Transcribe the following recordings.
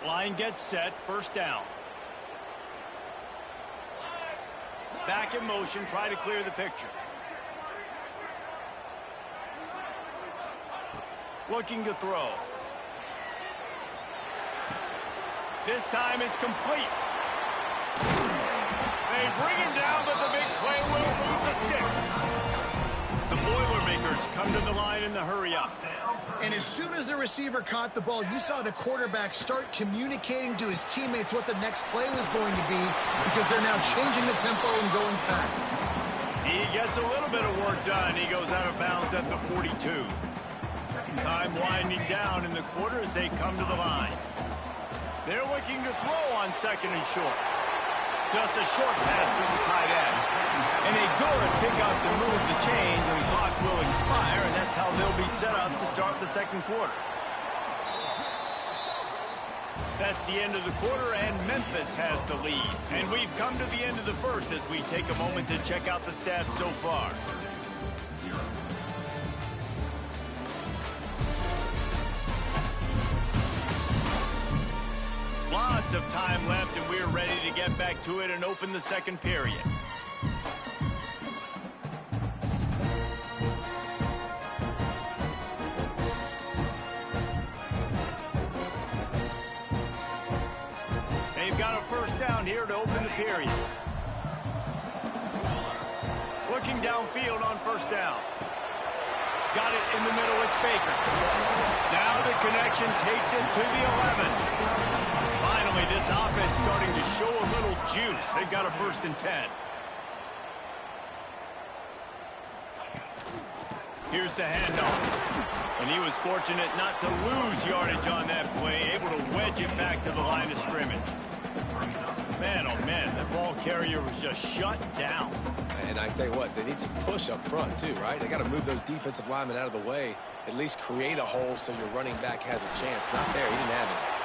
Line gets set, first down. Back in motion, try to clear the picture. Looking to throw. This time it's complete. They bring him down, but the big play will move the sticks. The Boilermakers come to the line in the hurry-up. And as soon as the receiver caught the ball, you saw the quarterback start communicating to his teammates what the next play was going to be because they're now changing the tempo and going fast. He gets a little bit of work done. He goes out of bounds at the 42. Time winding down in the quarter as they come to the line. They're looking to throw on second and short. Just a short pass to the tight end. And a good pickup to move the chains, and the clock will expire, and that's how they'll be set up to start the second quarter. That's the end of the quarter, and Memphis has the lead. And we've come to the end of the first as we take a moment to check out the stats so far. Lots of time left, and we're ready to get back to it and open the second period. They've got a first down here to open the period. Looking downfield on first down. Got it in the middle, it's Baker. Now the connection takes it to the 11. Finally, this offense starting to show a little juice. They've got a first and 10. Here's the handoff. And he was fortunate not to lose yardage on that play, able to wedge it back to the line of scrimmage. Man, oh man, that ball carrier was just shut down. And I tell you what, they need some push up front too, right? They got to move those defensive linemen out of the way, at least create a hole so your running back has a chance. Not there, he didn't have it.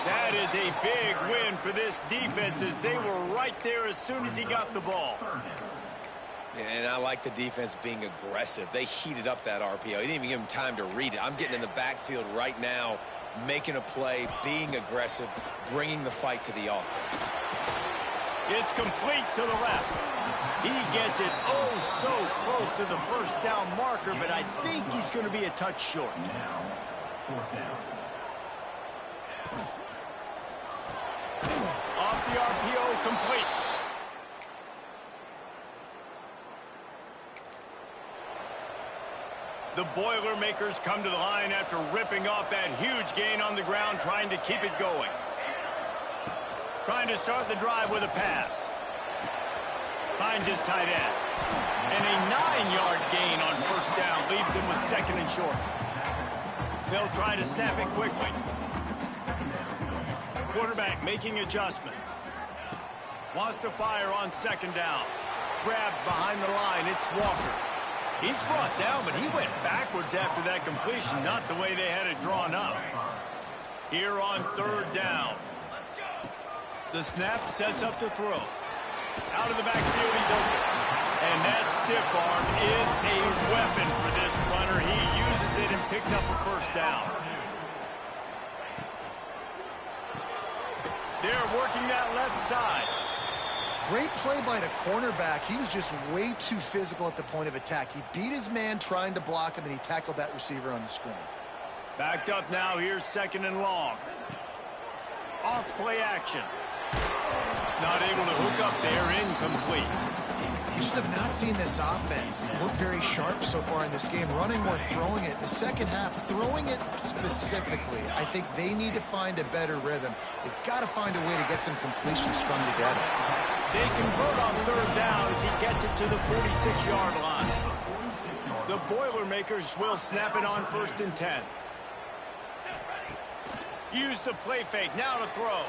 That is a big win for this defense as they were right there as soon as he got the ball. And I like the defense being aggressive. They heated up that RPO. He didn't even give him time to read it. I'm getting in the backfield right now, making a play, being aggressive, bringing the fight to the offense. It's complete to the left. He gets it oh so close to the first down marker, but I think he's going to be a touch short. Off the RPO, complete. The Boilermakers come to the line after ripping off that huge gain on the ground, trying to keep it going. Trying to start the drive with a pass. Finds his tight end. And a 9-yard gain on first down leaves him with second and short. They'll try to snap it quickly. Quarterback making adjustments. Wants to fire on second down. Grabbed behind the line, it's Walker. He's brought down, but he went backwards after that completion, not the way they had it drawn up. Here on third down. The snap sets up to throw. Out of the backfield, he's open. And that stiff arm is a weapon for this runner. He uses it and picks up a first down. They're working that left side. Great play by the cornerback. He was just way too physical at the point of attack. He beat his man trying to block him, and he tackled that receiver on the screen. Backed up now. Here's second and long. Off play action. Not able to hook up there. Incomplete. We just have not seen this offense look very sharp so far in this game, running or throwing it. In the second half, throwing it specifically, I think they need to find a better rhythm. They've got to find a way to get some completions strung together. They convert on third down as he gets it to the 46-yard line. The Boilermakers will snap it on first and 10. Use the play fake, now to throw.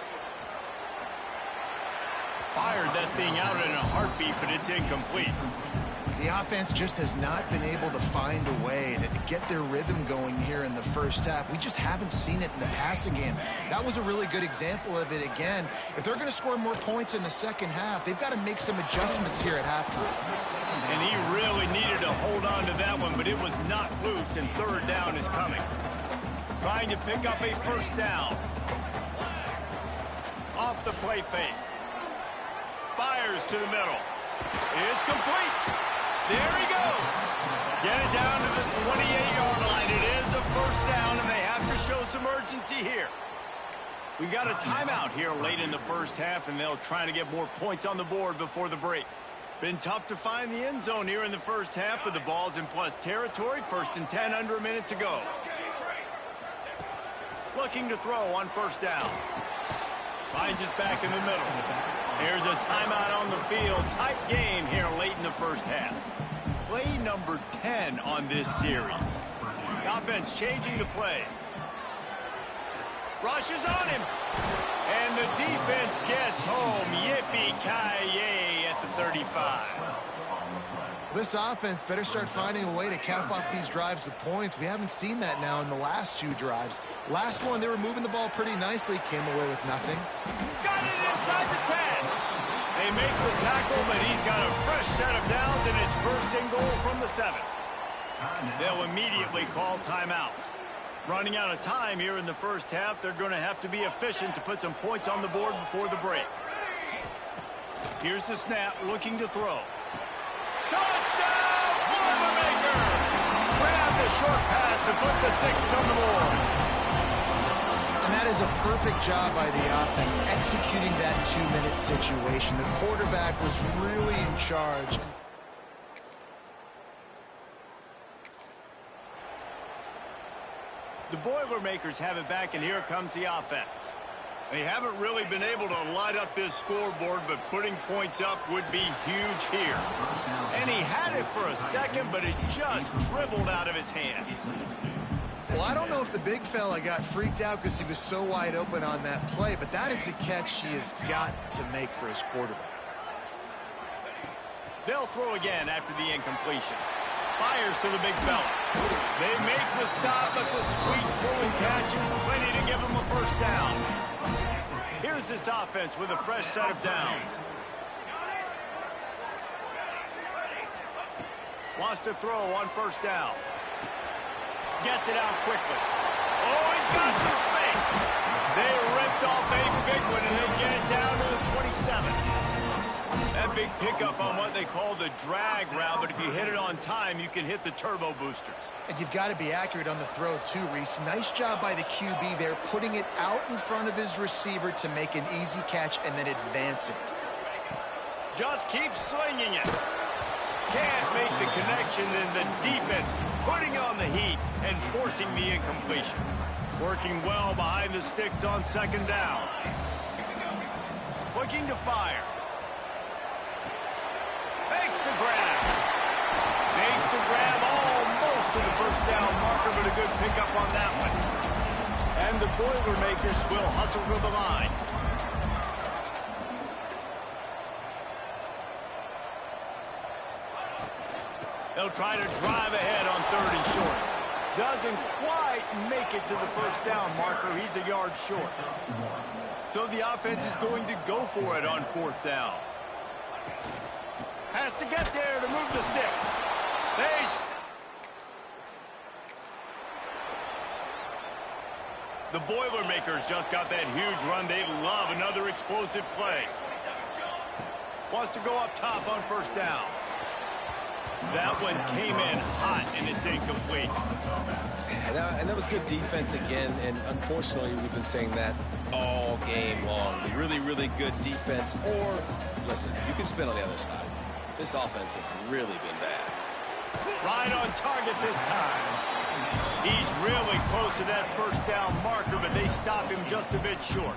Fired that thing out in a heartbeat, but it's incomplete. The offense just has not been able to find a way to get their rhythm going here in the first half. We just haven't seen it in the passing game. That was a really good example of it again. If they're going to score more points in the second half, they've got to make some adjustments here at halftime. And he really needed to hold on to that one, but it was not loose, and third down is coming. Trying to pick up a first down. off the play fake. Fires to the middle. It's complete. There he goes. Get it down to the 28-yard line. It is a first down, and they have to show some urgency here. We got a timeout here late in the first half, and they'll try to get more points on the board before the break. Been tough to find the end zone here in the first half, but the ball's in plus territory. 1st and 10, under a minute to go. Looking to throw on first down. Finds us back in the middle. Here's a timeout on the field. Tight game here late in the first half. Play number 10 on this series. The offense changing the play. Rushes on him. And the defense gets home. Yippee-ki-yay at the 35. This offense better start finding a way to cap off these drives with points. We haven't seen that now in the last 2 drives. Last one, they were moving the ball pretty nicely. Came away with nothing. Got it inside the 10. They make the tackle, but he's got a fresh set of downs, and it's 1st and goal from the 7. They'll immediately call timeout. Running out of time here in the first half, they're going to have to be efficient to put some points on the board before the break. Here's the snap, looking to throw. Touchdown, Boilermaker! Grab the short pass to put the 6 on the board. And that is a perfect job by the offense, executing that 2-minute situation. The quarterback was really in charge. The Boilermakers have it back, and here comes the offense. They haven't really been able to light up this scoreboard, but putting points up would be huge here. And he had it for a second, but it just dribbled out of his hands. Well, I don't know if the big fella got freaked out because he was so wide open on that play, but that is a catch he has got to make for his quarterback. They'll throw again after the incompletion. Fires to the big fella. They make the stop, but the sweet pulling catch is plenty to give them a first down. Here's this offense with a fresh set of downs. Wants to throw on first down. Gets it out quickly. Oh, he's got some space. They ripped off a big one, and they get it down to the 27. That big pickup on what they call the drag route, but if you hit it on time, you can hit the turbo boosters. And you've got to be accurate on the throw too, Reese. Nice job by the QB there, putting it out in front of his receiver to make an easy catch and then advance it. Just keep slinging it. Can't make the connection, and the defense putting on the heat and forcing the incompletion. Working well behind the sticks on second down. Looking to fire. Makes the grab. Makes the grab almost to the first down marker, but a good pickup on that one. And the Boilermakers will hustle to the line. They'll try to drive ahead on 3rd and short. Doesn't quite make it to the first down marker. He's a yard short. So the offense is going to go for it on 4th down. Has to get there to move the sticks. The Boilermakers just got that huge run. They love another explosive play. Wants to go up top on first down. That one came in hot, and it's incomplete. And that was good defense again, and unfortunately, we've been saying that all game long. Really, really good defense. Or, listen, you can spin on the other side. This offense has really been bad. Right on target this time. He's really close to that first down marker, but they stop him just a bit short.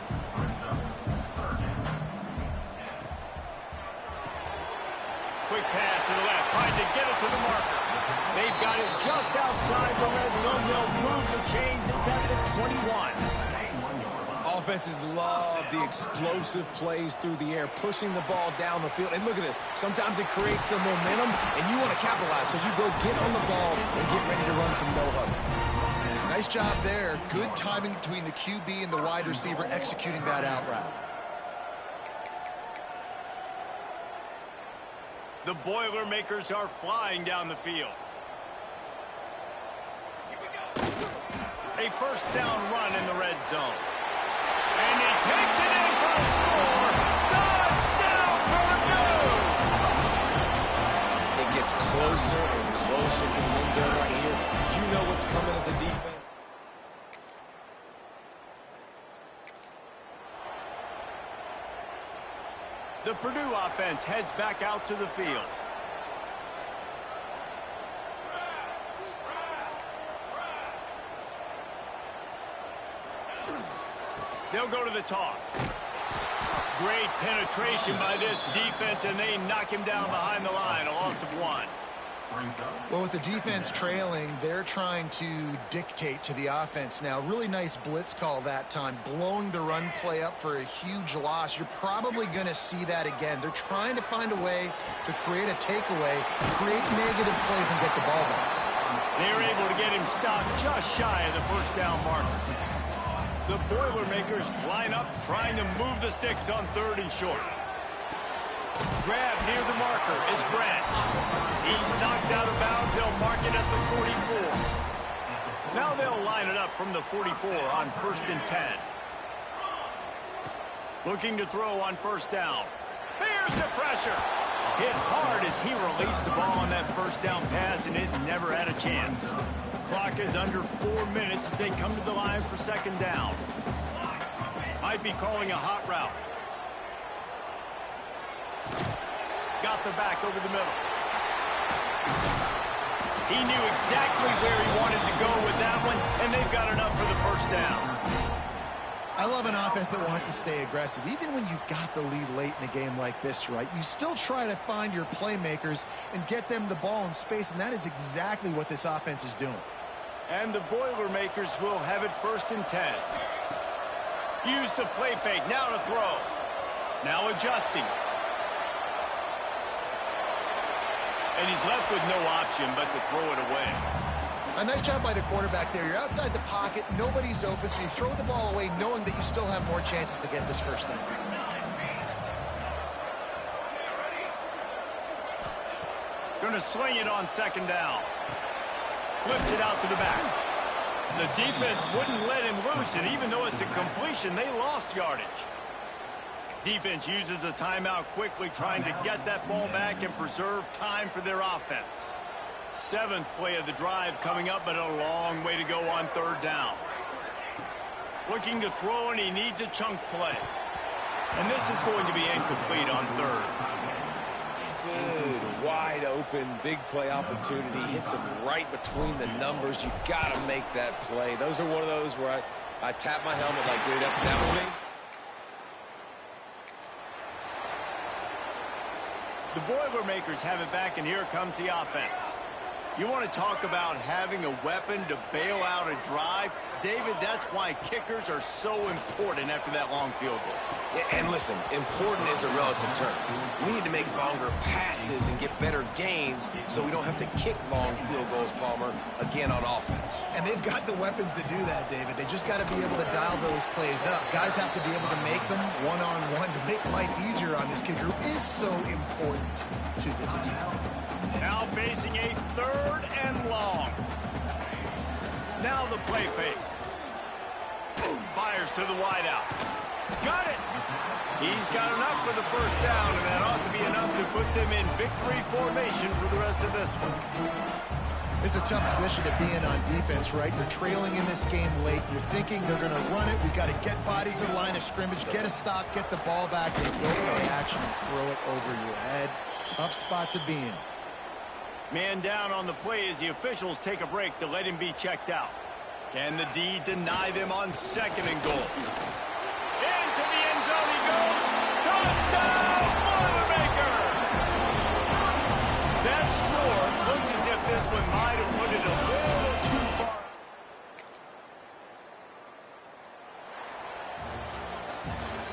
Quick pass to the left, trying to get it to the marker. They've got it just outside the red zone. They'll move the chains. It's at the 21. Offenses love the explosive plays through the air, pushing the ball down the field. And look at this. Sometimes it creates some momentum, and you want to capitalize. So you go get on the ball and get ready to run some no-huddle. Nice job there. Good timing between the QB and the wide receiver executing that out route. The Boilermakers are flying down the field. A first down run in the red zone. And he takes it in for a score. closer and closer to the end zone right here. You know what's coming as a defense. The Purdue offense heads back out to the field. They'll go to the toss. Great penetration by this defense, and they knock him down behind the line. A loss of 1. Well, with the defense trailing, they're trying to dictate to the offense now. Really nice blitz call that time, blowing the run play up for a huge loss. You're probably going to see that again. They're trying to find a way to create a takeaway, create negative plays, and get the ball back. They're able to get him stopped just shy of the first down marker. The Boilermakers line up, trying to move the sticks on 3rd and short. Grab near the marker. It's Branch. He's knocked out of bounds. They'll mark it at the 44. Now they'll line it up from the 44 on 1st and 10. Looking to throw on 1st down. Here's the pressure. Hit hard as he released the ball on that 1st down pass, and it never had a chance. Clock is under 4 minutes as they come to the line for 2nd down. Might be calling a hot route. Got the back over the middle. He knew exactly where he wanted to go with that one, and they've got enough for the 1st down. I love an offense that wants to stay aggressive. Even when you've got the lead late in a game like this, right, you still try to find your playmakers and get them the ball in space, and that is exactly what this offense is doing. And the Boilermakers will have it 1st and 10. Use the play fake. Now to throw. Now adjusting. And he's left with no option but to throw it away. A nice job by the quarterback there. You're outside the pocket. Nobody's open, so you throw the ball away knowing that you still have more chances to get this 1st down. Going to sling it on 2nd down. Flips it out to the back. The defense wouldn't let him loose, and even though it's a completion, they lost yardage. Defense uses a timeout quickly, trying to get that ball back and preserve time for their offense. 7th play of the drive coming up, but a long way to go on 3rd down. Looking to throw, and he needs a chunk play. And this is going to be incomplete on 3rd. Good, wide open, big play opportunity. Hits him right between the numbers. You got to make that play. Those are one of those where I tap my helmet like, dude, that was me. The Boilermakers have it back, and here comes the offense. You want to talk about having a weapon to bail out a drive? David, that's why kickers are so important after that long field goal. And listen, important is a relative term. We need to make longer passes and get better gains so we don't have to kick long field goals, Palmer, again on offense. And they've got the weapons to do that, David. They just got to be able to dial those plays up. Guys have to be able to make them one-on-one to make life easier on this kicker, who is so important to this team. Now facing a 3rd and long. Now the play fake. Fires to the wideout. Got it. He's got enough for the 1st down, and that ought to be enough to put them in victory formation for the rest of this one. It's a tough position to be in on defense, right? You're trailing in this game late. You're thinking they're going to run it. We got to get bodies in line of scrimmage, get a stop, get the ball back, and go play action and throw it over your head. Tough spot to be in. Man down on the play as the officials take a break to let him be checked out. Can the D deny them on 2nd and goal? Into the end zone he goes. Touchdown, Boilermaker! That score looks as if this one might have put it a little too far.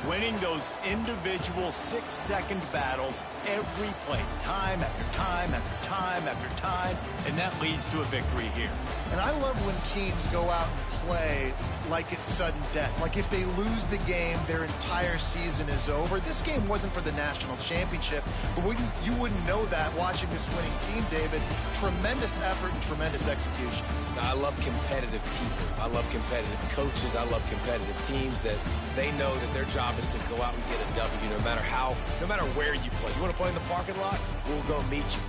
Winning those individual 6-second battles every play, time after time after time after time, and that leads to a victory here. And I love when teams go out and play like it's sudden death. Like if they lose the game, their entire season is over. This game wasn't for the national championship, but you wouldn't know that watching this winning team, David. Tremendous effort and tremendous execution. I love competitive people. I love competitive coaches. I love competitive teams that they know that their job is to go out and get a W no matter where you play. You want to play in the parking lot? We'll go meet you.